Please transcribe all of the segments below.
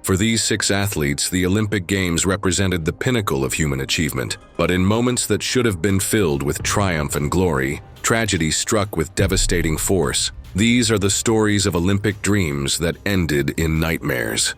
For these 6 athletes, the Olympic Games represented the pinnacle of human achievement. But in moments that should have been filled with triumph and glory, tragedy struck with devastating force. These are the stories of Olympic dreams that ended in nightmares.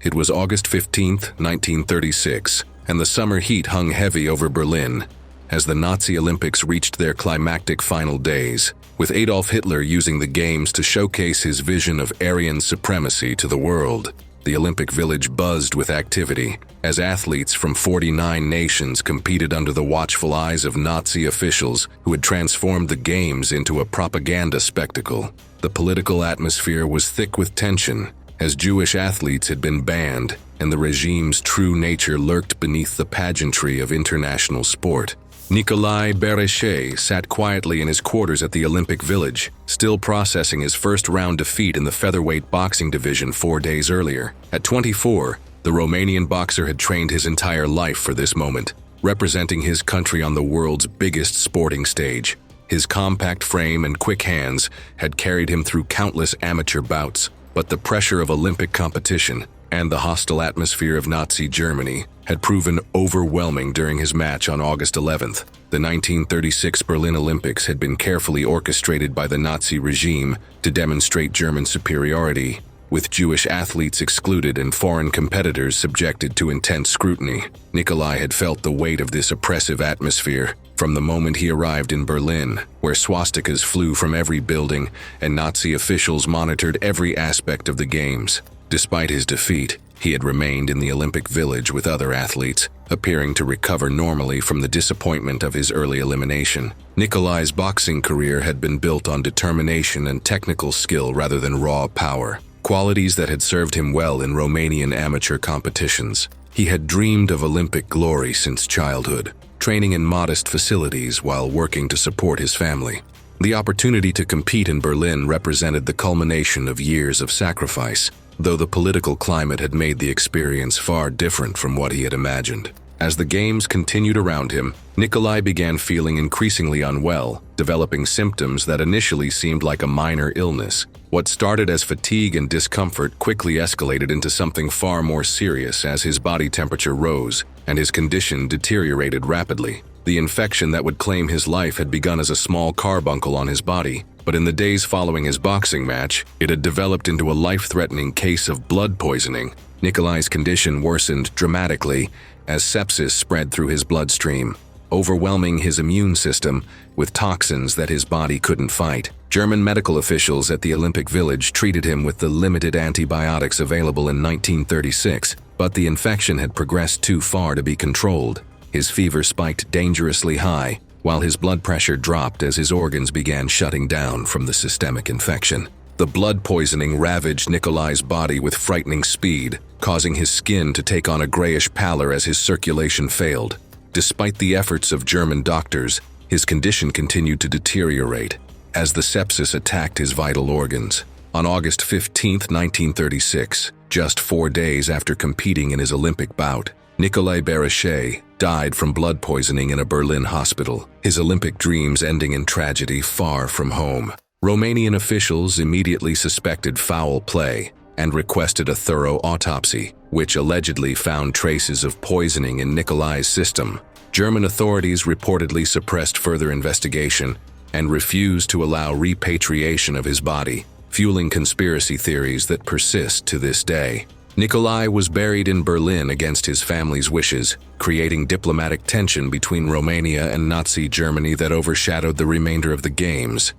It was August 15, 1936, and the summer heat hung heavy over Berlin as the Nazi Olympics reached their climactic final days, with Adolf Hitler using the Games to showcase his vision of Aryan supremacy to the world. The Olympic Village buzzed with activity as athletes from 49 nations competed under the watchful eyes of Nazi officials who had transformed the Games into a propaganda spectacle. The political atmosphere was thick with tension, as Jewish athletes had been banned, and the regime's true nature lurked beneath the pageantry of international sport. Nikolai Berichet sat quietly in his quarters at the Olympic Village, still processing his first-round defeat in the featherweight boxing division 4 days earlier. At 24, the Romanian boxer had trained his entire life for this moment, representing his country on the world's biggest sporting stage. His compact frame and quick hands had carried him through countless amateur bouts, but the pressure of Olympic competition and the hostile atmosphere of Nazi Germany had proven overwhelming during his match on August 11th. The 1936 Berlin Olympics had been carefully orchestrated by the Nazi regime to demonstrate German superiority, with Jewish athletes excluded and foreign competitors subjected to intense scrutiny. Nikolai had felt the weight of this oppressive atmosphere from the moment he arrived in Berlin, where swastikas flew from every building and Nazi officials monitored every aspect of the Games. Despite his defeat, he had remained in the Olympic Village with other athletes, appearing to recover normally from the disappointment of his early elimination. Nikolai's boxing career had been built on determination and technical skill rather than raw power, qualities that had served him well in Romanian amateur competitions. He had dreamed of Olympic glory since childhood, training in modest facilities while working to support his family. The opportunity to compete in Berlin represented the culmination of years of sacrifice, though the political climate had made the experience far different from what he had imagined. As the Games continued around him, Nikolai began feeling increasingly unwell, developing symptoms that initially seemed like a minor illness. What started as fatigue and discomfort quickly escalated into something far more serious as his body temperature rose and his condition deteriorated rapidly. The infection that would claim his life had begun as a small carbuncle on his body, but in the days following his boxing match, it had developed into a life-threatening case of blood poisoning. Nikolai's condition worsened dramatically as sepsis spread through his bloodstream, overwhelming his immune system with toxins that his body couldn't fight. German medical officials at the Olympic Village treated him with the limited antibiotics available in 1936, but the infection had progressed too far to be controlled. His fever spiked dangerously high, while his blood pressure dropped as his organs began shutting down from the systemic infection. The blood poisoning ravaged Nikolai's body with frightening speed, causing his skin to take on a grayish pallor as his circulation failed. Despite the efforts of German doctors, his condition continued to deteriorate as the sepsis attacked his vital organs. On August 15, 1936, just 4 days after competing in his Olympic bout, Nikolai Berichet died from blood poisoning in a Berlin hospital, his Olympic dreams ending in tragedy far from home. Romanian officials immediately suspected foul play and requested a thorough autopsy, which allegedly found traces of poisoning in Nikolai's system. German authorities reportedly suppressed further investigation and refused to allow repatriation of his body, fueling conspiracy theories that persist to this day. Nikolai was buried in Berlin against his family's wishes, creating diplomatic tension between Romania and Nazi Germany that overshadowed the remainder of the Games.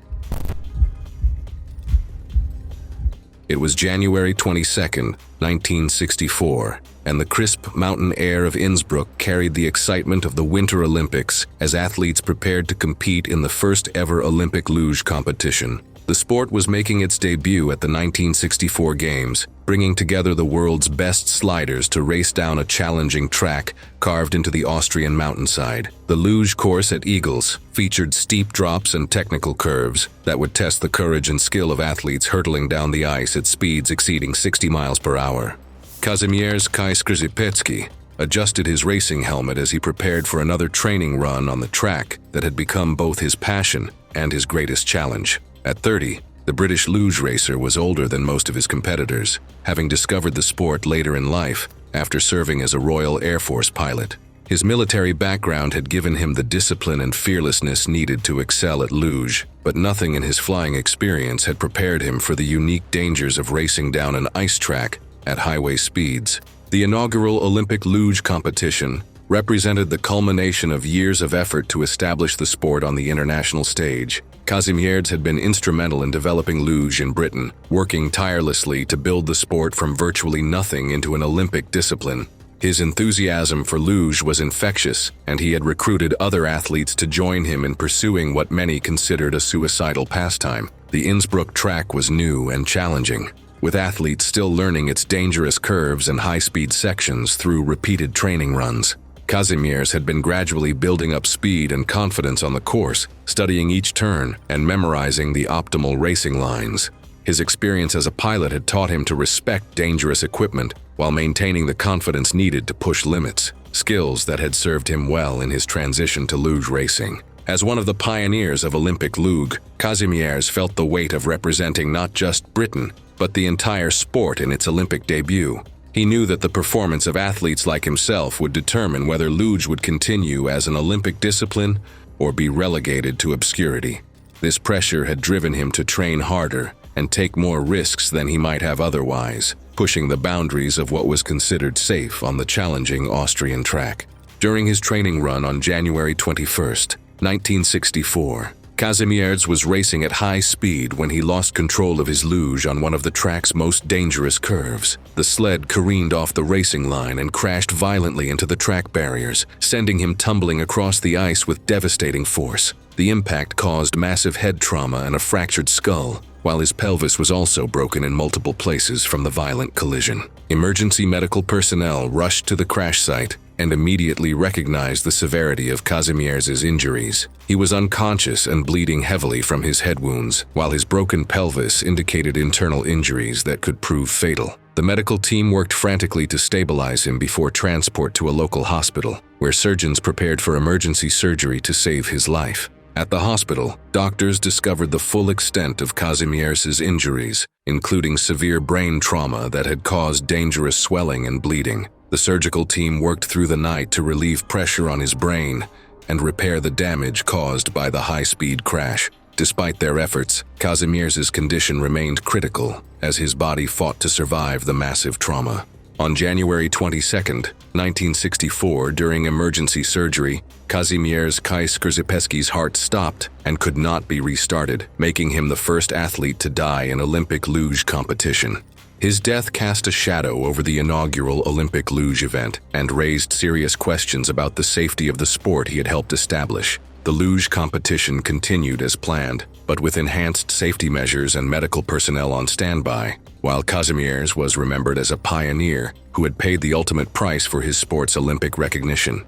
It was January 22, 1964, and the crisp mountain air of Innsbruck carried the excitement of the Winter Olympics as athletes prepared to compete in the first-ever Olympic luge competition. The sport was making its debut at the 1964 Games, bringing together the world's best sliders to race down a challenging track carved into the Austrian mountainside. The luge course at Eagles featured steep drops and technical curves that would test the courage and skill of athletes hurtling down the ice at speeds exceeding 60 miles per hour. Kazimierz Skrzypecki adjusted his racing helmet as he prepared for another training run on the track that had become both his passion and his greatest challenge. At 30, The British luge racer was older than most of his competitors, having discovered the sport later in life after serving as a Royal Air Force pilot. His military background had given him the discipline and fearlessness needed to excel at luge, but nothing in his flying experience had prepared him for the unique dangers of racing down an ice track at highway speeds. The inaugural Olympic luge competition represented the culmination of years of effort to establish the sport on the international stage. Kazimierz had been instrumental in developing luge in Britain, working tirelessly to build the sport from virtually nothing into an Olympic discipline. His enthusiasm for luge was infectious, and he had recruited other athletes to join him in pursuing what many considered a suicidal pastime. The Innsbruck track was new and challenging, with athletes still learning its dangerous curves and high-speed sections through repeated training runs. Kazimierz had been gradually building up speed and confidence on the course, studying each turn and memorizing the optimal racing lines. His experience as a pilot had taught him to respect dangerous equipment while maintaining the confidence needed to push limits, skills that had served him well in his transition to luge racing. As one of the pioneers of Olympic luge, Kazimierz felt the weight of representing not just Britain, but the entire sport in its Olympic debut. He knew that the performance of athletes like himself would determine whether luge would continue as an Olympic discipline or be relegated to obscurity. This pressure had driven him to train harder and take more risks than he might have otherwise, pushing the boundaries of what was considered safe on the challenging Austrian track. During his training run on January 21st, 1964, Kazimierz was racing at high speed when he lost control of his luge on one of the track's most dangerous curves. The sled careened off the racing line and crashed violently into the track barriers, sending him tumbling across the ice with devastating force. The impact caused massive head trauma and a fractured skull, while his pelvis was also broken in multiple places from the violent collision. Emergency medical personnel rushed to the crash site and immediately recognized the severity of Kazimierz's injuries. He was unconscious and bleeding heavily from his head wounds, while his broken pelvis indicated internal injuries that could prove fatal. The medical team worked frantically to stabilize him before transport to a local hospital, where surgeons prepared for emergency surgery to save his life. At the hospital, doctors discovered the full extent of Kazimierz's injuries, including severe brain trauma that had caused dangerous swelling and bleeding. The surgical team worked through the night to relieve pressure on his brain and repair the damage caused by the high-speed crash. Despite their efforts, Kazimierz's condition remained critical as his body fought to survive the massive trauma. On January 22, 1964, during emergency surgery, Kazimierz Skrzypecki's heart stopped and could not be restarted, making him the first athlete to die in Olympic luge competition. His death cast a shadow over the inaugural Olympic luge event and raised serious questions about the safety of the sport he had helped establish. The luge competition continued as planned, but with enhanced safety measures and medical personnel on standby, while Kazimierz was remembered as a pioneer who had paid the ultimate price for his sport's Olympic recognition.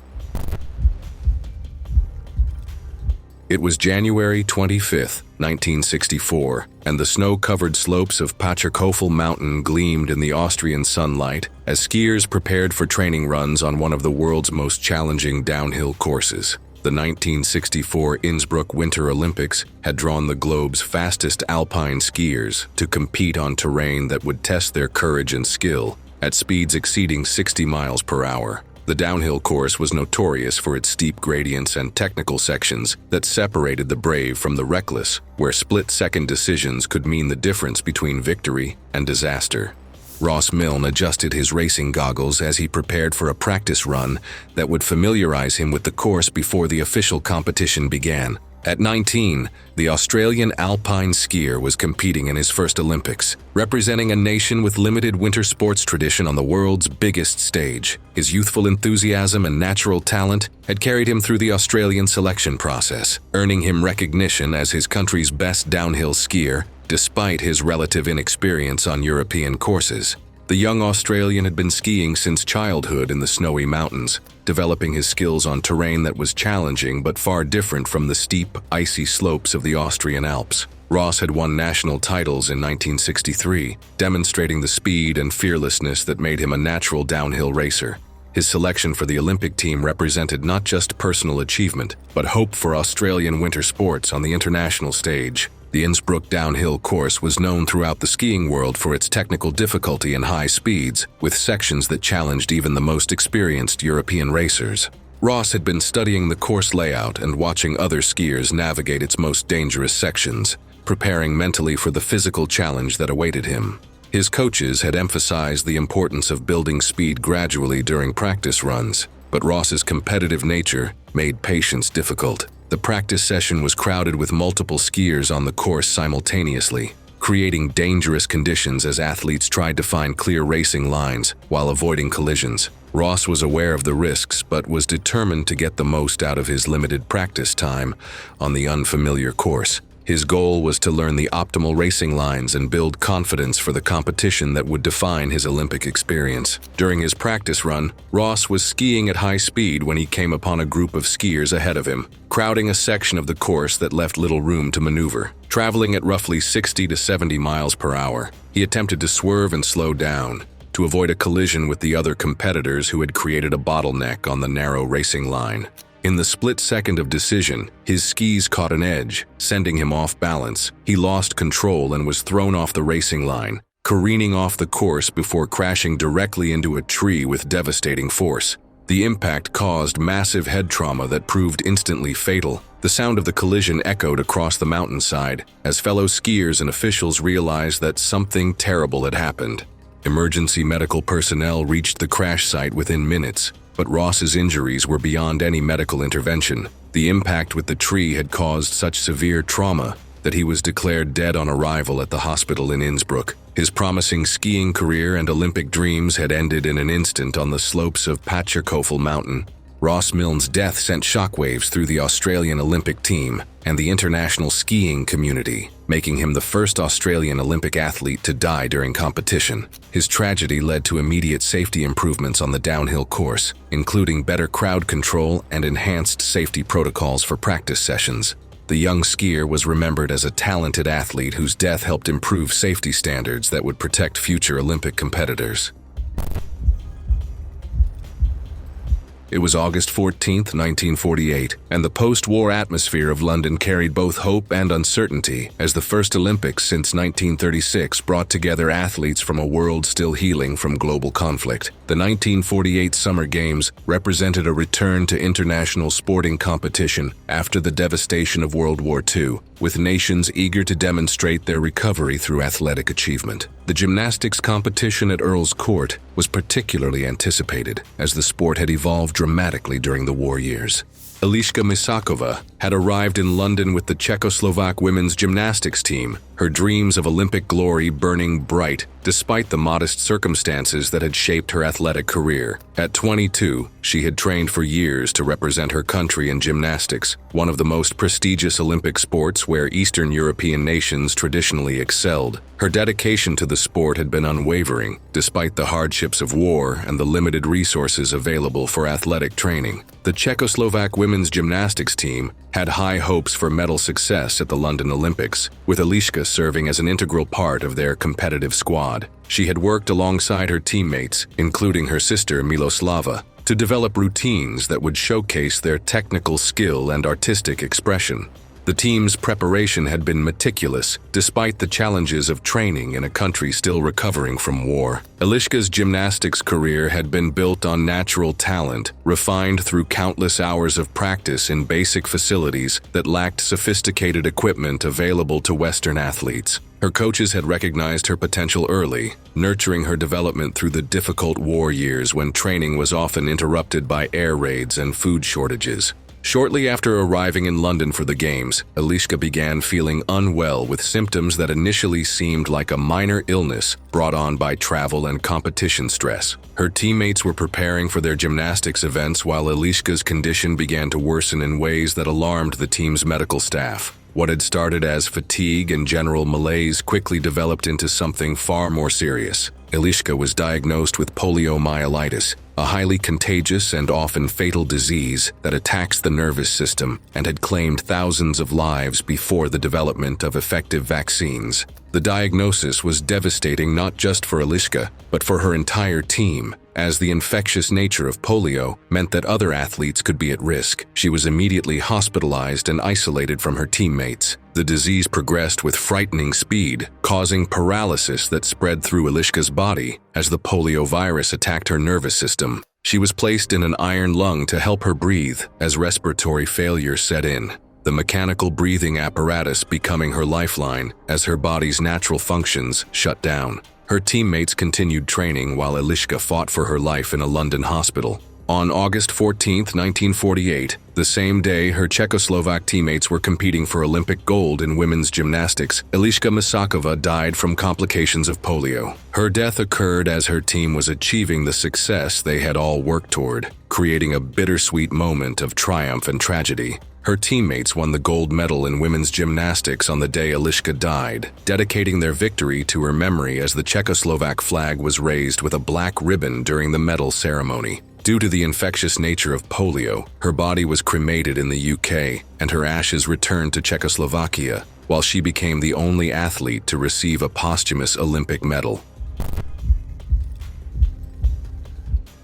It was January 25, 1964, and the snow-covered slopes of Pacherkofel Mountain gleamed in the Austrian sunlight as skiers prepared for training runs on one of the world's most challenging downhill courses. The 1964 Innsbruck Winter Olympics had drawn the globe's fastest alpine skiers to compete on terrain that would test their courage and skill at speeds exceeding 60 miles per hour. The downhill course was notorious for its steep gradients and technical sections that separated the brave from the reckless, where split-second decisions could mean the difference between victory and disaster. Ross Milne adjusted his racing goggles as he prepared for a practice run that would familiarize him with the course before the official competition began. At 19, the Australian alpine skier was competing in his first Olympics, representing a nation with limited winter sports tradition on the world's biggest stage. His youthful enthusiasm and natural talent had carried him through the Australian selection process, earning him recognition as his country's best downhill skier, despite his relative inexperience on European courses. The young Australian had been skiing since childhood in the snowy mountains, developing his skills on terrain that was challenging but far different from the steep, icy slopes of the Austrian Alps. Ross had won national titles in 1963, demonstrating the speed and fearlessness that made him a natural downhill racer. His selection for the Olympic team represented not just personal achievement, but hope for Australian winter sports on the international stage. The Innsbruck downhill course was known throughout the skiing world for its technical difficulty and high speeds, with sections that challenged even the most experienced European racers. Ross had been studying the course layout and watching other skiers navigate its most dangerous sections, preparing mentally for the physical challenge that awaited him. His coaches had emphasized the importance of building speed gradually during practice runs, but Ross's competitive nature made patience difficult. The practice session was crowded with multiple skiers on the course simultaneously, creating dangerous conditions as athletes tried to find clear racing lines while avoiding collisions. Ross was aware of the risks but was determined to get the most out of his limited practice time on the unfamiliar course. His goal was to learn the optimal racing lines and build confidence for the competition that would define his Olympic experience. During his practice run, Ross was skiing at high speed when he came upon a group of skiers ahead of him, crowding a section of the course that left little room to maneuver. Traveling at roughly 60 to 70 miles per hour, he attempted to swerve and slow down to avoid a collision with the other competitors who had created a bottleneck on the narrow racing line. In the split second of decision, his skis caught an edge, sending him off balance. He lost control and was thrown off the racing line, careening off the course before crashing directly into a tree with devastating force. The impact caused massive head trauma that proved instantly fatal. The sound of the collision echoed across the mountainside as fellow skiers and officials realized that something terrible had happened. Emergency medical personnel reached the crash site within minutes, but Ross's injuries were beyond any medical intervention. The impact with the tree had caused such severe trauma that he was declared dead on arrival at the hospital in Innsbruck. His promising skiing career and Olympic dreams had ended in an instant on the slopes of Patscherkofel Mountain. Ross Milne's death sent shockwaves through the Australian Olympic team and the international skiing community, making him the first Australian Olympic athlete to die during competition. His tragedy led to immediate safety improvements on the downhill course, including better crowd control and enhanced safety protocols for practice sessions. The young skier was remembered as a talented athlete whose death helped improve safety standards that would protect future Olympic competitors. It was August 14, 1948, and the post-war atmosphere of London carried both hope and uncertainty as the first Olympics since 1936 brought together athletes from a world still healing from global conflict. The 1948 Summer Games represented a return to international sporting competition after the devastation of World War II, with nations eager to demonstrate their recovery through athletic achievement. The gymnastics competition at Earl's Court was particularly anticipated, as the sport had evolved dramatically during the war years. Eliška Misakova had arrived in London with the Czechoslovak women's gymnastics team, her dreams of Olympic glory burning bright despite the modest circumstances that had shaped her athletic career. At 22, she had trained for years to represent her country in gymnastics, one of the most prestigious Olympic sports where Eastern European nations traditionally excelled. Her dedication to the sport had been unwavering, despite the hardships of war and the limited resources available for athletic training. The Czechoslovak women's gymnastics team had high hopes for medal success at the London Olympics, with Eliška serving as an integral part of their competitive squad. She had worked alongside her teammates, including her sister Miloslava, to develop routines that would showcase their technical skill and artistic expression. The team's preparation had been meticulous, despite the challenges of training in a country still recovering from war. Eliška's gymnastics career had been built on natural talent, refined through countless hours of practice in basic facilities that lacked sophisticated equipment available to Western athletes. Her coaches had recognized her potential early, nurturing her development through the difficult war years when training was often interrupted by air raids and food shortages. Shortly after arriving in London for the Games, Eliška began feeling unwell with symptoms that initially seemed like a minor illness brought on by travel and competition stress. Her teammates were preparing for their gymnastics events while Eliška's condition began to worsen in ways that alarmed the team's medical staff. What had started as fatigue and general malaise quickly developed into something far more serious. Eliška was diagnosed with poliomyelitis, a highly contagious and often fatal disease that attacks the nervous system and had claimed thousands of lives before the development of effective vaccines. The diagnosis was devastating not just for Eliška, but for her entire team, as the infectious nature of polio meant that other athletes could be at risk. She was immediately hospitalized and isolated from her teammates. The disease progressed with frightening speed, causing paralysis that spread through Eliška's body as the polio virus attacked her nervous system. She was placed in an iron lung to help her breathe as respiratory failure set in, the mechanical breathing apparatus becoming her lifeline as her body's natural functions shut down. Her teammates continued training while Eliška fought for her life in a London hospital. On August 14, 1948, the same day her Czechoslovak teammates were competing for Olympic gold in women's gymnastics, Eliška Masakova died from complications of polio. Her death occurred as her team was achieving the success they had all worked toward, creating a bittersweet moment of triumph and tragedy. Her teammates won the gold medal in women's gymnastics on the day Eliška died, dedicating their victory to her memory as the Czechoslovak flag was raised with a black ribbon during the medal ceremony. Due to the infectious nature of polio, her body was cremated in the UK, and her ashes returned to Czechoslovakia, while she became the only athlete to receive a posthumous Olympic medal.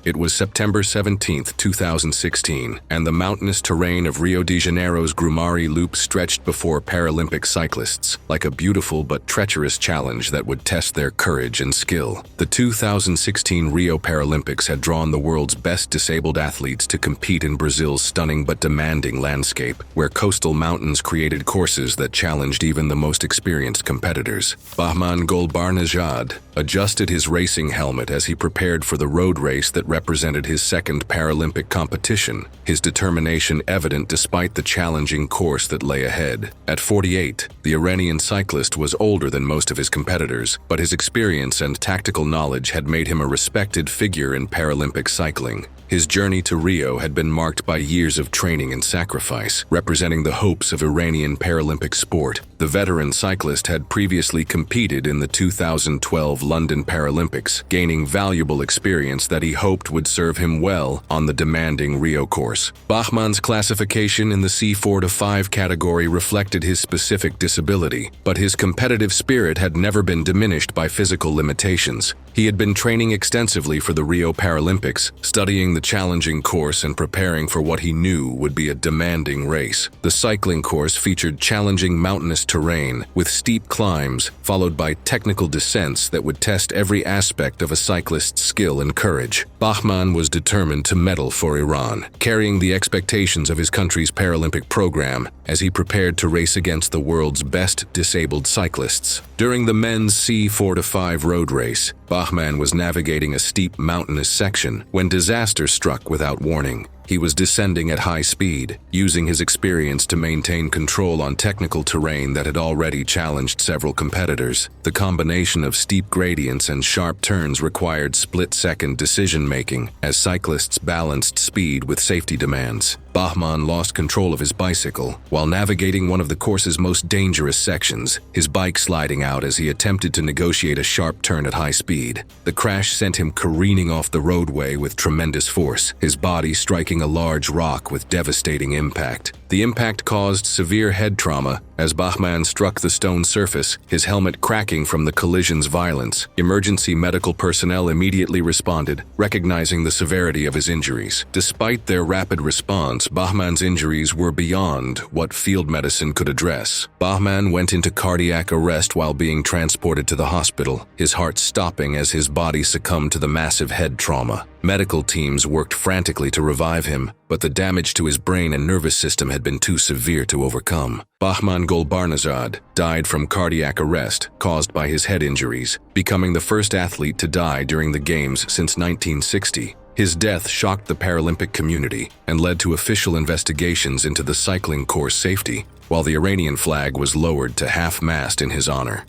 It was September 17, 2016, and the mountainous terrain of Rio de Janeiro's Grumari Loop stretched before Paralympic cyclists, like a beautiful but treacherous challenge that would test their courage and skill. The 2016 Rio Paralympics had drawn the world's best disabled athletes to compete in Brazil's stunning but demanding landscape, where coastal mountains created courses that challenged even the most experienced competitors. Bahman Golbarnejad adjusted his racing helmet as he prepared for the road race that represented his second Paralympic competition, his determination evident despite the challenging course that lay ahead. At 48, the Iranian cyclist was older than most of his competitors, but his experience and tactical knowledge had made him a respected figure in Paralympic cycling. His journey to Rio had been marked by years of training and sacrifice, representing the hopes of Iranian Paralympic sport. The veteran cyclist had previously competed in the 2012 London Paralympics, gaining valuable experience that he hoped would serve him well on the demanding Rio course. Bahman's classification in the C4 to 5 category reflected his specific disability, but his competitive spirit had never been diminished by physical limitations. He had been training extensively for the Rio Paralympics, studying the challenging course and preparing for what he knew would be a demanding race. The cycling course featured challenging mountainous terrain with steep climbs, followed by technical descents that would test every aspect of a cyclist's skill and courage. Bahman was determined to medal for Iran, carrying the expectations of his country's Paralympic program as he prepared to race against the world's best disabled cyclists. During the men's C4 to 5 road race, Bahman was navigating a steep mountainous section when disaster struck without warning. He was descending at high speed, using his experience to maintain control on technical terrain that had already challenged several competitors. The combination of steep gradients and sharp turns required split-second decision-making as cyclists balanced speed with safety demands. Bahman lost control of his bicycle while navigating one of the course's most dangerous sections, his bike sliding out as he attempted to negotiate a sharp turn at high speed. The crash sent him careening off the roadway with tremendous force, his body striking a large rock with devastating impact. The impact caused severe head trauma as Bahman struck the stone surface, his helmet cracking from the collision's violence. Emergency medical personnel immediately responded, recognizing the severity of his injuries. Despite their rapid response, Bahman's injuries were beyond what field medicine could address. Bahman went into cardiac arrest while being transported to the hospital, his heart stopping as his body succumbed to the massive head trauma. Medical teams worked frantically to revive him, but the damage to his brain and nervous system had been too severe to overcome. Bahman Golbarnejad died from cardiac arrest caused by his head injuries, becoming the first athlete to die during the Games since 1960. His death shocked the Paralympic community and led to official investigations into the cycling course safety, while the Iranian flag was lowered to half-mast in his honor.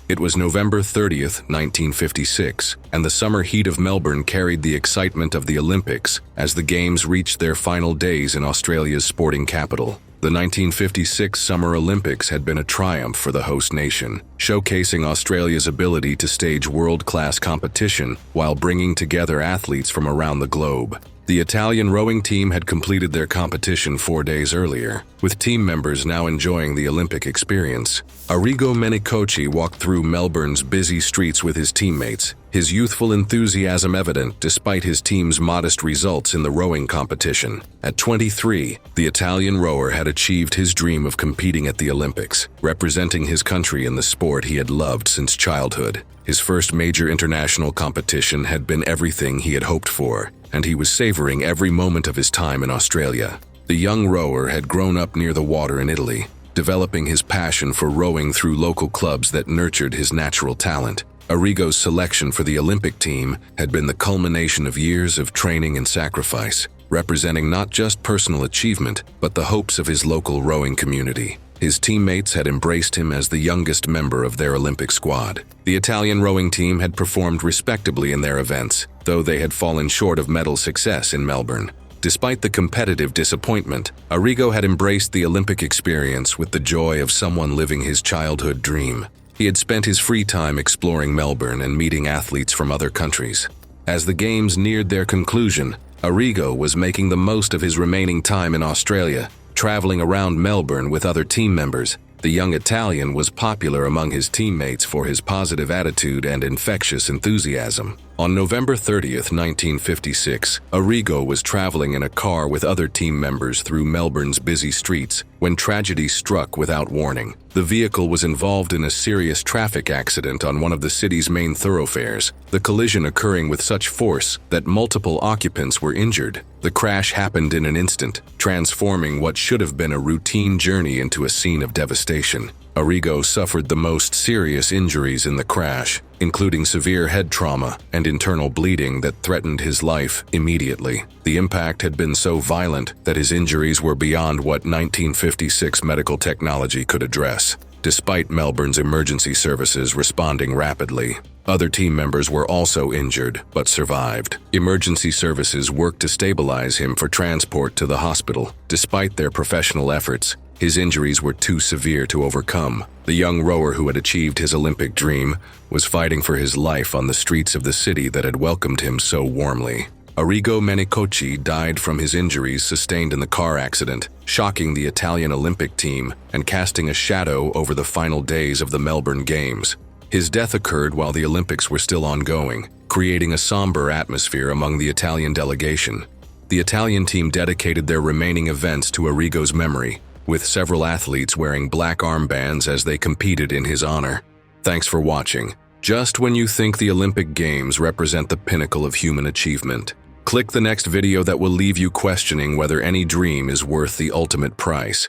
It was November 30th, 1956, and the summer heat of Melbourne carried the excitement of the Olympics as the Games reached their final days in Australia's sporting capital. The 1956 Summer Olympics had been a triumph for the host nation, showcasing Australia's ability to stage world-class competition while bringing together athletes from around the globe. The Italian rowing team had completed their competition 4 days earlier, with team members now enjoying the Olympic experience. Arrigo Menicoci walked through Melbourne's busy streets with his teammates, his youthful enthusiasm evident despite his team's modest results in the rowing competition. At 23, the Italian rower had achieved his dream of competing at the Olympics, representing his country in the sport he had loved since childhood. His first major international competition had been everything he had hoped for, and he was savoring every moment of his time in Australia. The young rower had grown up near the water in Italy, developing his passion for rowing through local clubs that nurtured his natural talent. Arrigo's selection for the Olympic team had been the culmination of years of training and sacrifice, representing not just personal achievement, but the hopes of his local rowing community. His teammates had embraced him as the youngest member of their Olympic squad. The Italian rowing team had performed respectably in their events, though they had fallen short of medal success in Melbourne. Despite the competitive disappointment, Arrigo had embraced the Olympic experience with the joy of someone living his childhood dream. He had spent his free time exploring Melbourne and meeting athletes from other countries. As the Games neared their conclusion, Arrigo was making the most of his remaining time in Australia, traveling around Melbourne with other team members. The young Italian was popular among his teammates for his positive attitude and infectious enthusiasm. On November 30th, 1956, Arrigo was traveling in a car with other team members through Melbourne's busy streets when tragedy struck without warning. The vehicle was involved in a serious traffic accident on one of the city's main thoroughfares, the collision occurring with such force that multiple occupants were injured. The crash happened in an instant, transforming what should have been a routine journey into a scene of devastation. Arrigo suffered the most serious injuries in the crash, including severe head trauma and internal bleeding that threatened his life immediately. The impact had been so violent that his injuries were beyond what 1956 medical technology could address. Despite Melbourne's emergency services responding rapidly, other team members were also injured but survived. Emergency services worked to stabilize him for transport to the hospital. Despite their professional efforts, his injuries were too severe to overcome. The young rower who had achieved his Olympic dream was fighting for his life on the streets of the city that had welcomed him so warmly. Arrigo Menicoci died from his injuries sustained in the car accident, shocking the Italian Olympic team and casting a shadow over the final days of the Melbourne Games. His death occurred while the Olympics were still ongoing, creating a somber atmosphere among the Italian delegation. The Italian team dedicated their remaining events to Arrigo's memory, with several athletes wearing black armbands as they competed in his honor. Thanks for watching. Just when you think the Olympic Games represent the pinnacle of human achievement, click the next video that will leave you questioning whether any dream is worth the ultimate price.